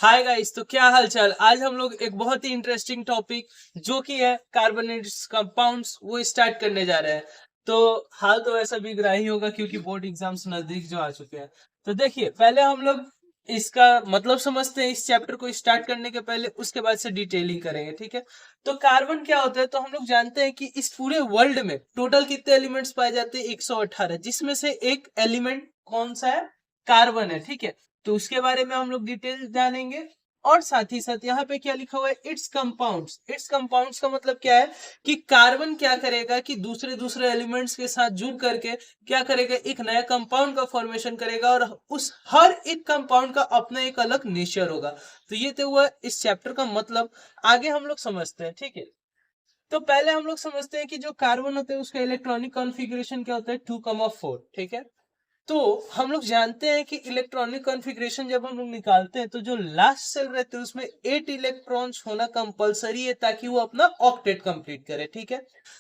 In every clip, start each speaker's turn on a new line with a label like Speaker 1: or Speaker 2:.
Speaker 1: Hi guys, तो क्या हाल चाल। आज हम लोग एक बहुत ही इंटरेस्टिंग टॉपिक जो कि है कार्बोनेट्स कंपाउंड्स वो स्टार्ट करने जा रहे हैं। तो हाल तो ऐसा बीत रहा ही होगा क्योंकि बोर्ड एग्जाम्स नजदीक जो आ चुके हैं। तो देखिए, पहले हम लोग इसका मतलब समझते हैं इस चैप्टर को स्टार्ट करने के पहले, उसके बाद से डिटेलिंग करेंगे, ठीक है। तो कार्बन क्या होता है, तो हम लोग जानते हैं कि इस पूरे वर्ल्ड में टोटल कितने एलिमेंट्स पाए जाते हैं, 118, जिसमें से एक एलिमेंट कौन सा है, कार्बन है, ठीक है। तो उसके बारे में हम लोग डिटेल जानेंगे। और साथ ही साथ यहाँ पे क्या लिखा हुआ है, इट्स कंपाउंड्स। इट्स कंपाउंड्स का मतलब क्या है कि कार्बन क्या करेगा कि दूसरे दूसरे एलिमेंट्स के साथ जुड़ करके क्या करेगा, एक नया कंपाउंड का फॉर्मेशन करेगा और उस हर एक कंपाउंड का अपना एक अलग नेचर होगा। तो ये तो हुआ इस चैप्टर का मतलब। आगे हम लोग समझते हैं, ठीक है। तो पहले हम लोग समझते हैं कि जो कार्बन होता है उसका इलेक्ट्रॉनिक कॉन्फ़िगरेशन क्या होता है, 2,4, ठीक है। तो हम लोग जानते हैं कि इलेक्ट्रॉनिक कॉन्फ़िगरेशन जब हम लोग निकालते हैं तो जो लास्ट सेल रहते हैं उसमें 8 इलेक्ट्रॉन्स होना कंपलसरी है ताकि वो अपना ऑक्टेट कंप्लीट करे, ठीक है।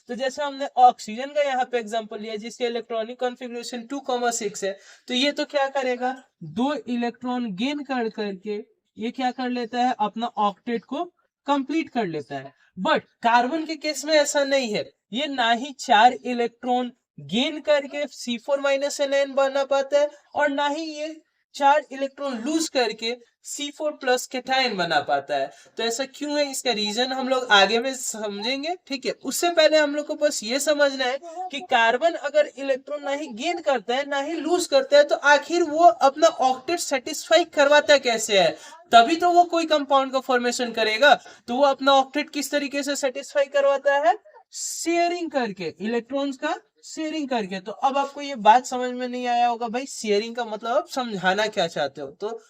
Speaker 1: तो जैसे हमने ऑक्सीजन का यहाँ पे एग्जांपल लिया जिसके इलेक्ट्रॉनिक कॉन्फ़िगरेशन 2,6 है, तो ये तो क्या करेगा, 2 इलेक्ट्रॉन गेन कर करके ये क्या कर लेता है, अपना ऑक्टेट को कंप्लीट कर लेता है। बट कार्बन के केस में ऐसा नहीं है, ये ना ही 4 इलेक्ट्रॉन गेन करके C4-N बना पाता है और ना ही ये 4 इलेक्ट्रॉन लूज करके C4+ केटायन बना पाता है। तो ऐसा क्यों है, इसका रीजन हम लोग आगे में समझेंगे, ठीक है। उससे पहले हम लोग को बस ये समझना है कि कार्बन अगर इलेक्ट्रॉन ना ही गेन करता है ना ही लूज करता है तो आखिर वो अपना ऑक्टेट सेटिस्फाई करवाता कैसे है, तभी तो वो कोई कंपाउंड का फॉर्मेशन करेगा। तो वो अपना ऑक्टेट किस तरीके से सेटिस्फाई करवाता है, शेयरिंग करके, इलेक्ट्रॉन्स का शेयरिंग करके। तो अब आपको ये बात समझ में नहीं आया होगा भाई शेयरिंग का मतलब आप समझाना क्या चाहते हो, तो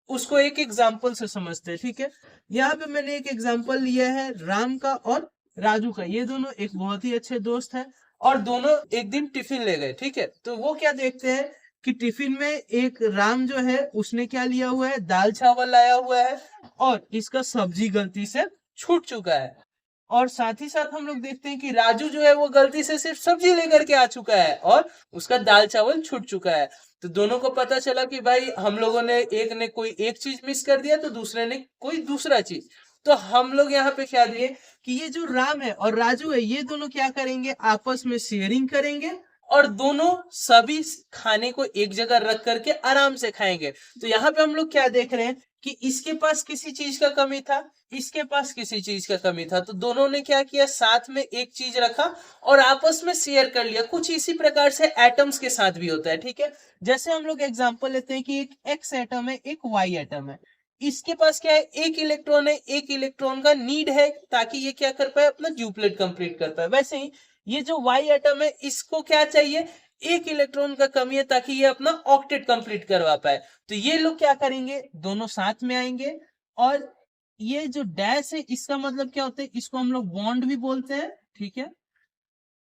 Speaker 1: उसको एक एग्जाम्पल से समझते हैं, ठीक है। यहाँ पे मैंने एक एग्जाम्पल लिया है राम का और राजू का। ये दोनों एक बहुत ही अच्छे दोस्त हैं और दोनों एक दिन टिफिन ले गए, ठीक है। तो वो क्या देखते हैं कि टिफिन में एक राम जो है उसने क्या लिया हुआ है, दाल चावल लाया हुआ है और इसका सब्जी गलती से छूट चुका है। और साथ ही साथ हम लोग देखते हैं कि राजू जो है वो गलती से सिर्फ सब्जी लेकर के आ चुका है और उसका दाल चावल छूट चुका है। तो दोनों को पता चला कि भाई हम लोगों ने, एक ने कोई एक चीज मिस कर दिया तो दूसरे ने कोई दूसरा चीज। तो हम लोग यहाँ पे क्या दिए कि ये जो राम है और राजू है ये दोनों क्या करेंगे, आपस में शेयरिंग करेंगे और दोनों सभी खाने को एक जगह रख करके आराम से खाएंगे। तो यहाँ पे हम लोग क्या देख रहे हैं कि इसके पास किसी चीज का कमी था, इसके पास किसी चीज का कमी था, तो दोनों ने क्या किया, साथ में एक चीज रखा और आपस में शेयर कर लिया। कुछ इसी प्रकार से एटम्स के साथ भी होता है, ठीक है। जैसे हम लोग एग्जांपल लेते हैं कि एक एक्स एटम है, एक वाई एटम है। इसके पास क्या है, एक इलेक्ट्रॉन है, एक इलेक्ट्रॉन का नीड है ताकि ये क्या कर पाए, अपना ड्यूप्लेट कंप्लीट कर पाए। वैसे ही ये जो वाई एटम है इसको क्या चाहिए, एक इलेक्ट्रॉन का कमी है ताकि ये अपना ऑक्टेट कंप्लीट करवा पाए। तो ये लोग क्या करेंगे, दोनों साथ में आएंगे और ये जो डैश है इसका मतलब क्या होता है, इसको हम लोग बॉन्ड भी बोलते हैं, ठीक है।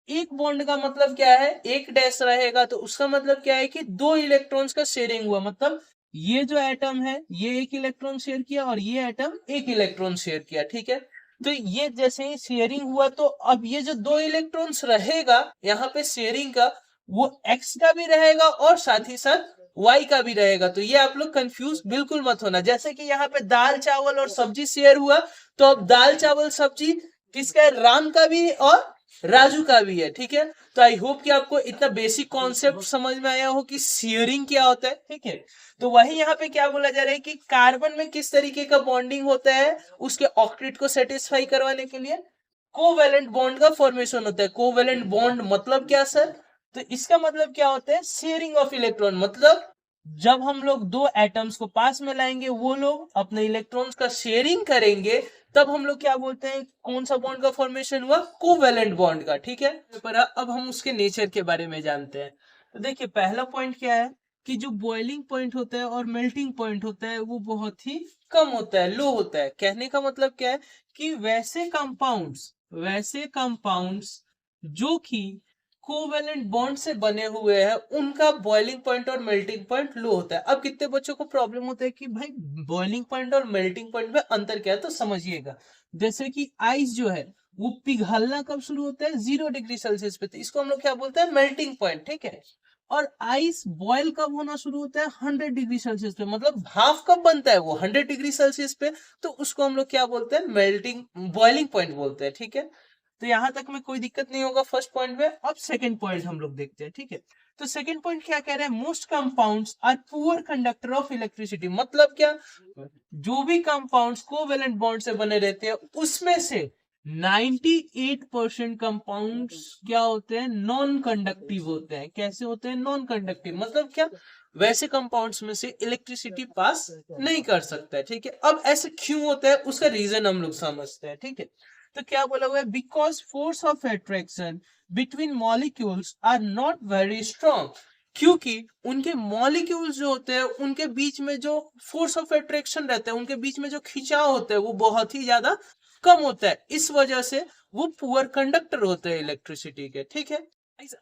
Speaker 1: एक बॉन्ड का मतलब क्या है, एक डैश रहेगा तो उसका मतलब क्या है कि 2 इलेक्ट्रॉन्स का शेयरिंग हुआ। मतलब ये जो एटम है ये एक इलेक्ट्रॉन शेयर किया और ये एटम एक इलेक्ट्रॉन शेयर किया, ठीक है। तो ये जैसे ही शेयरिंग हुआ तो अब ये जो 2 इलेक्ट्रॉन्स रहेगा यहाँ पे शेयरिंग का, वो एक्स का भी रहेगा और साथ ही साथ वाई का भी रहेगा। तो ये आप लोग कंफ्यूज बिल्कुल मत होना। जैसे कि यहाँ पे दाल चावल और सब्जी शेयर हुआ तो अब दाल चावल सब्जी किसका है, राम का भी और राजू का भी है, ठीक है। तो आई होप कि आपको इतना बेसिक कॉन्सेप्ट समझ में आया हो कि शेयरिंग क्या होता है, ठीक है। तो वही यहाँ पे क्या बोला जा रहा है कि कार्बन में किस तरीके का बॉन्डिंग होता है, उसके ऑक्टेट को सेटिस्फाई करवाने के लिए कोवेलेंट बॉन्ड का फॉर्मेशन होता है। कोवेलेंट बॉन्ड मतलब क्या सर, तो इसका मतलब क्या होता है, शेयरिंग ऑफ इलेक्ट्रॉन। मतलब जब हम लोग दो एटम्स को पास में लाएंगे वो लोग अपने इलेक्ट्रॉन्स का शेयरिंग करेंगे, तब हम लोग क्या बोलते हैं, कौन सा बॉन्ड का फॉर्मेशन हुआ, कोवेलेंट बॉन्ड का, ठीक है। पर अब हम उसके नेचर के बारे में जानते हैं। तो देखिए पहला पॉइंट क्या है कि जो बॉइलिंग पॉइंट होता है और मेल्टिंग पॉइंट होता है वो बहुत ही कम होता है, लो होता है। कहने का मतलब क्या है कि वैसे कंपाउंड्स जो कि कोवेलेंट बॉन्ड से बने हुए हैं उनका बॉइलिंग पॉइंट और मेल्टिंग पॉइंट लो होता है। अब कितने बच्चों को प्रॉब्लम होता है कि भाई बॉइलिंग पॉइंट और मेल्टिंग पॉइंट में अंतर क्या है, तो समझिएगा। जैसे कि आइस जो है वो पिघलना कब शुरू होता है, 0 डिग्री सेल्सियस पे, तो इसको हम लोग क्या बोलते हैं, मेल्टिंग पॉइंट, ठीक है। और आइस बॉयल कब होना शुरू होता है? 100 डिग्री सेल्सियस पे। मतलब भाप कब बनता है? वो 100 डिग्री सेल्सियस पे। तो उसको हम लोग क्या बोलते हैं? मेल्टिंग बॉइलिंग पॉइंट बोलते हैं। ठीक है, तो यहाँ तक में कोई दिक्कत नहीं होगा फर्स्ट पॉइंट में। अब सेकंड पॉइंट हम लोग देखते हैं। ठीक है, तो सेकंड पॉइंट क्या कह रहे हैं? Most compounds are poor conductor of electricity. मतलब क्या? जो भी कंपाउंड्स कोवेलेंट बॉन्ड से बने रहते हैं उसमें से 98% कंपाउंड्स क्या होते हैं? नॉन कंडक्टिव होते हैं। कैसे होते हैं? Non conductive. मतलब क्या? वैसे कंपाउंड्स में से इलेक्ट्रिसिटी पास नहीं कर सकता है। ठीक है, अब ऐसे क्यों होता है उसका रीजन हम लोग समझते हैं। ठीक है, तो क्या बोला हुआ है? Because force of attraction between molecules are not very strong. क्योंकि उनके मॉलिक्यूल्स जो होते हैं उनके बीच में जो फोर्स ऑफ अट्रैक्शन रहता है, उनके बीच में जो खिंचाव होता है वो बहुत ही ज्यादा कम होता है। इस वजह से वो पुअर कंडक्टर होते हैं इलेक्ट्रिसिटी के। ठीक है,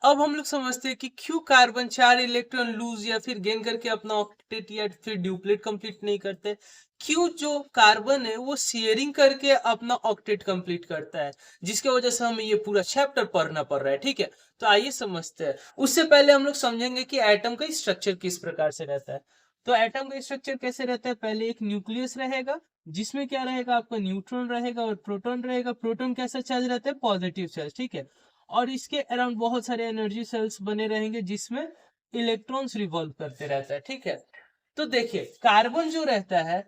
Speaker 1: अब हम लोग समझते हैं कि क्यों कार्बन 4 इलेक्ट्रॉन लूज या फिर गेन करके अपना ऑक्टेट या फिर ड्यूप्लेट कंप्लीट नहीं करते। क्यों जो कार्बन है वो शेयरिंग करके अपना ऑक्टेट कंप्लीट करता है, जिसकी वजह से हमें ये पूरा चैप्टर पढ़ना पड़ रहा है। ठीक है, तो आइए समझते हैं। उससे पहले हम लोग समझेंगे कि एटम का स्ट्रक्चर किस प्रकार से रहता है। तो एटम का स्ट्रक्चर कैसे रहता है? पहले एक न्यूक्लियस रहेगा, जिसमें क्या रहेगा? आपका न्यूट्रॉन रहेगा और प्रोटॉन रहेगा। प्रोटॉन कैसा चार्ज रहता है? Positive charge. ठीक है, और इसके अराउंड बहुत सारे एनर्जी सेल्स बने रहेंगे जिसमें इलेक्ट्रॉन्स रिवॉल्व करते रहता है। ठीक है, तो देखिए कार्बन जो रहता है,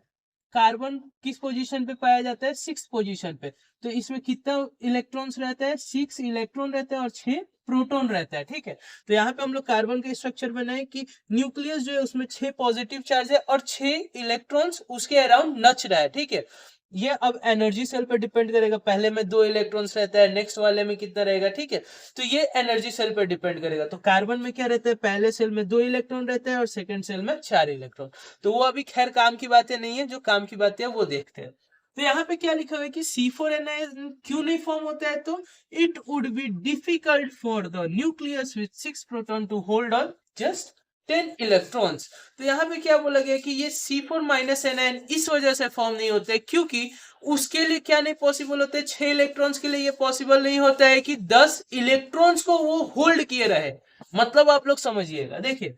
Speaker 1: कार्बन किस पोजीशन पे पाया जाता है? 6 पोजीशन पे। तो इसमें कितना इलेक्ट्रॉन्स रहता है? 6 इलेक्ट्रॉन रहता है और 6 प्रोटॉन रहता है। ठीक है, तो यहाँ पे हम लोग कार्बन का स्ट्रक्चर बनाए कि न्यूक्लियस जो है उसमें 6 पॉजिटिव चार्ज है और 6 इलेक्ट्रॉन्स उसके अराउंड नच रहा है। ठीक है, ये अब एनर्जी सेल पर डिपेंड करेगा। पहले में 2 इलेक्ट्रॉन्स रहता है, नेक्स्ट वाले में कितना रहेगा। ठीक है, तो ये एनर्जी सेल पर डिपेंड करेगा। तो कार्बन में क्या रहता है? पहले सेल में 2 इलेक्ट्रॉन रहता है और सेकंड सेल में 4 इलेक्ट्रॉन। तो वो अभी खैर काम की बातें नहीं है, जो काम की बातें है वो देखते हैं। तो यहाँ पे क्या लिखा हुआ है कि C4Ni क्यों नहीं फॉर्म होता है? तो it would be difficult for the nucleus with 6 proton to hold on just 10 electrons. तो यहाँ पे क्या बोला गया कि ये C4-Ni इस वजह से फॉर्म नहीं होते क्योंकि उसके लिए क्या नहीं पॉसिबल होते? 6 इलेक्ट्रॉन्स के लिए ये पॉसिबल नहीं होता है कि 10 इलेक्ट्रॉन्स को वो होल्ड किए रहे। मतलब आप लोग समझिएगा, देखिए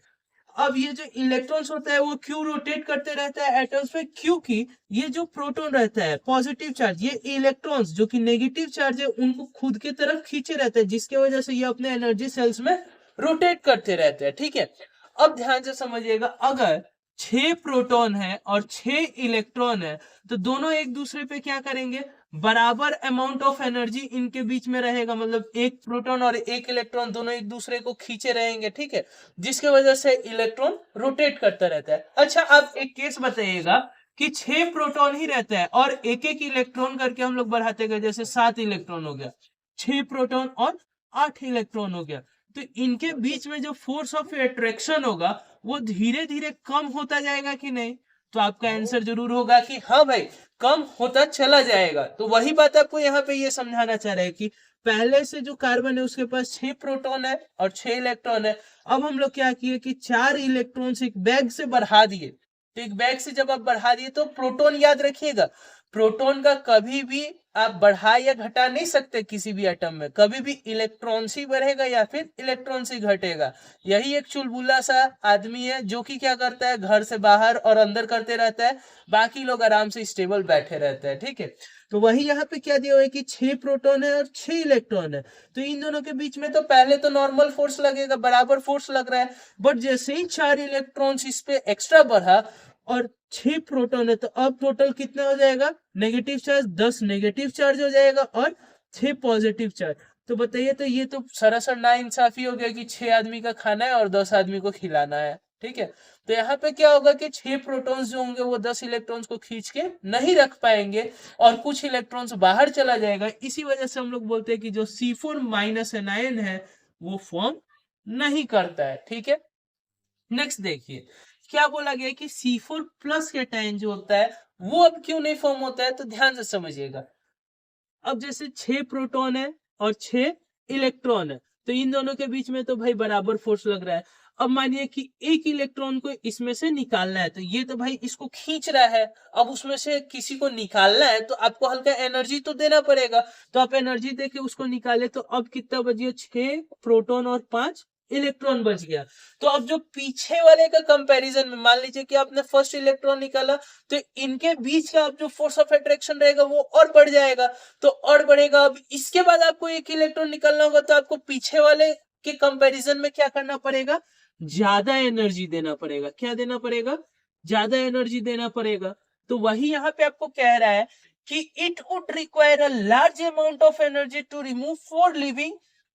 Speaker 1: अब ये जो इलेक्ट्रॉन्स होता है वो क्यों रोटेट करते रहता है एटम्स पे? क्योंकि ये जो प्रोटॉन रहता है पॉजिटिव चार्ज, ये इलेक्ट्रॉन्स जो कि नेगेटिव चार्ज है उनको खुद की तरफ खींचे रहते हैं, जिसकी वजह से ये अपने एनर्जी सेल्स में रोटेट करते रहते हैं। ठीक है, अब ध्यान से समझिएगा, अगर 6 प्रोटॉन है और 6 इलेक्ट्रॉन है तो दोनों एक दूसरे पे क्या करेंगे? बराबर अमाउंट ऑफ एनर्जी इनके बीच में रहेगा। मतलब एक प्रोटॉन और एक इलेक्ट्रॉन दोनों एक दूसरे को खींचे रहेंगे। ठीक है, जिसके वजह से इलेक्ट्रॉन रोटेट करता रहता है। अच्छा, आप एक केस बताइएगा कि 6 प्रोटॉन ही रहता है और एक एक इलेक्ट्रॉन करके हम लोग बढ़ाते गए, जैसे 7 इलेक्ट्रॉन हो गया, 6 प्रोटॉन और 8 इलेक्ट्रॉन हो गया। तो इनके बीच में जो फोर्स ऑफ अट्रैक्शन होगा वो धीरे धीरे कम होता जाएगा कि नहीं? तो आपका आंसर जरूर होगा कि हाँ भाई, कम होता चला जाएगा। तो वही बात आपको यहाँ पे ये समझाना चाह रहे हैं कि पहले से जो कार्बन है उसके पास 6 प्रोटॉन है और 6 इलेक्ट्रॉन है। अब हम लोग क्या किए कि 4 इलेक्ट्रॉन एक बैग से बढ़ा दिए। तो एक बैग से जब आप बढ़ा दिए तो प्रोटॉन याद रखिएगा, प्रोटॉन का कभी भी आप बढ़ा या घटा नहीं सकते किसी भी एटम में। कभी भी इलेक्ट्रॉन ही बढ़ेगा या फिर इलेक्ट्रॉन ही घटेगा। यही एक चुलबुला सा आदमी है जो कि क्या करता है, घर से बाहर और अंदर करते रहता है, बाकी लोग आराम से स्टेबल बैठे रहते हैं। ठीक है, तो वही यहाँ पे क्या दिया हुआ है कि 6 प्रोटॉन है और 6 इलेक्ट्रॉन है। तो इन दोनों के बीच में तो पहले तो नॉर्मल फोर्स लगेगा, बराबर फोर्स लग रहा है। बट जैसे ही 4 इलेक्ट्रॉन इस पे एक्स्ट्रा बढ़ा और 6 प्रोटॉन है तो अब टोटल कितना हो जाएगा? नेगेटिव चार्ज 10 नेगेटिव चार्ज हो जाएगा और 6 पॉजिटिव चार्ज। तो बताइए, तो ये तो सरासर नाइंसाफी हो गया कि 6 आदमी का खाना है और 10 आदमी को खिलाना है। ठीक है, तो यहाँ पे क्या होगा कि 6 प्रोटॉन्स जो होंगे वो 10 इलेक्ट्रॉन्स को खींच के नहीं रख पाएंगे और कुछ इलेक्ट्रॉन्स बाहर चला जाएगा। इसी वजह से हम लोग बोलते हैं कि जो C4-Ni है वो फॉर्म नहीं करता है। ठीक है, नेक्स्ट देखिए क्या बोला गया कि C4+ कैटायन जो होता है वो अब क्यों नहीं फॉर्म होता है? तो ध्यान से समझिएगा। अब जैसे 6 प्रोटॉन है और 6 इलेक्ट्रॉन है तो इन दोनों के बीच में तो भाई बराबर फोर्स लग रहा है। अब मानिए कि एक इलेक्ट्रॉन को इसमें से निकालना है तो ये तो भाई इसको खींच रहा है। अब उसमें से किसी को निकालना है तो आपको हल्का एनर्जी तो देना पड़ेगा। तो आप एनर्जी देके उसको निकाले तो अब कितना बचिए? 6 प्रोटॉन और 5 इलेक्ट्रॉन बच गया। तो अब जो पीछे वाले का कंपैरिजन में मान लीजिए कि आपने फर्स्ट इलेक्ट्रॉन निकाला, तो इनके बीच का अब जो फोर्स ऑफ अट्रैक्शन रहेगा वो और बढ़ जाएगा, तो और बढ़ेगा। अब इसके बाद आपको एक इलेक्ट्रॉन निकालना होगा, तो आपको पीछे वाले के कंपैरिजन में क्या करना पड़ेगा, ज्यादा एनर्जी देना पड़ेगा। क्या देना पड़ेगा, ज्यादा एनर्जी देना पड़ेगा। तो वही यहाँ पे आपको कह रहा है कि it would require a large amount of energy to remove 4 living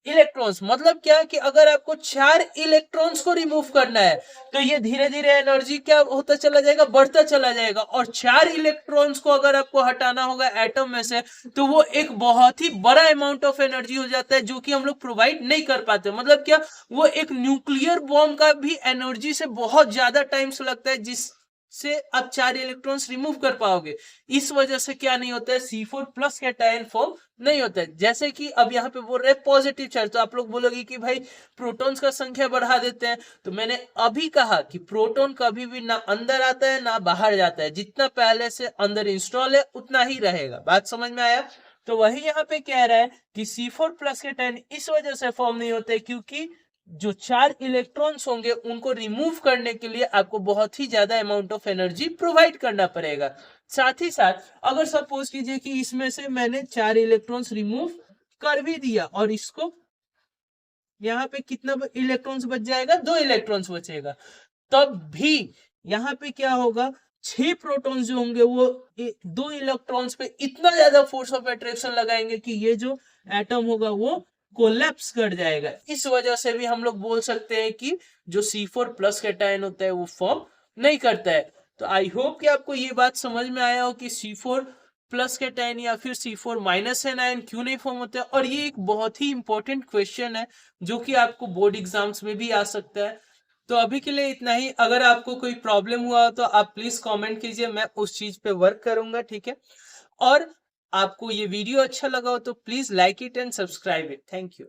Speaker 1: electrons. मतलब क्या कि अगर आपको 4 इलेक्ट्रॉन्स को रिमूव करना है, तो ये धीरे धीरे एनर्जी क्या होता चला जाएगा, बढ़ता चला जाएगा। और 4 इलेक्ट्रॉन्स को अगर आपको हटाना होगा एटम में से, तो वो एक बहुत ही बड़ा अमाउंट ऑफ एनर्जी हो जाता है, जो कि हम लोग प्रोवाइड नहीं कर पाते। मतलब क्या, वो एक न्यूक्लियर बॉम्ब का भी एनर्जी से बहुत ज्यादा टाइम्स लगता है, जिस से आप 4 इलेक्ट्रॉन्स रिमूव कर पाओगे। इस वजह से क्या नहीं होता है, C4 प्लस कैटायन फॉर्म नहीं होता है। जैसे कि अब यहाँ पे बोल रहे हैं पॉजिटिव चार्ज, तो आप लोग बोलोगे कि भाई प्रोटॉन्स का संख्या बढ़ा देते हैं। तो मैंने अभी कहा कि प्रोटॉन कभी भी ना अंदर आता है ना बाहर जाता है, जितना पहले से अंदर इंस्टॉल है उतना ही रहेगा। बात समझ में आया। तो वही यहाँ पे कह रहा है कि C4 प्लस कैटायन इस वजह से फॉर्म नहीं होते, क्योंकि जो 4 इलेक्ट्रॉन्स होंगे उनको रिमूव करने के लिए आपको बहुत ही ज्यादा अमाउंट ऑफ एनर्जी प्रोवाइड करना पड़ेगा। साथ ही साथ अगर सपोज कीजिए कि इसमें से मैंने 4 इलेक्ट्रॉन्स रिमूव कर भी दिया, और इसको यहाँ पे कितना इलेक्ट्रॉन्स बच जाएगा, 2 इलेक्ट्रॉन्स बचेगा, तब भी यहाँ पे क्या होगा, 6 प्रोटॉन्स जो होंगे वो 2 इलेक्ट्रॉन्स पे इतना ज्यादा फोर्स ऑफ अट्रैक्शन लगाएंगे कि ये जो एटम होगा वो कोलैप्स कर जाएगा। इस वजह से भी हम लोग बोल सकते हैं कि जो C4 प्लस कैटायन होता है वो फॉर्म नहीं करता है। तो आई होप कि आपको ये बात समझ में आया हो कि C4 प्लस कैटायन या फिर C4 माइनस एनायन क्यों नहीं फॉर्म होता है। और ये एक बहुत ही इंपॉर्टेंट क्वेश्चन है जो कि आपको बोर्ड एग्जाम्स में भी आ सकता है। तो अभी के लिए इतना ही। अगर आपको कोई प्रॉब्लम हुआ तो आप प्लीज कमेंट कीजिए, मैं उस चीज पे वर्क करूंगा, ठीक है। और आपको ये वीडियो अच्छा लगा हो तो please like it and subscribe it. Thank you.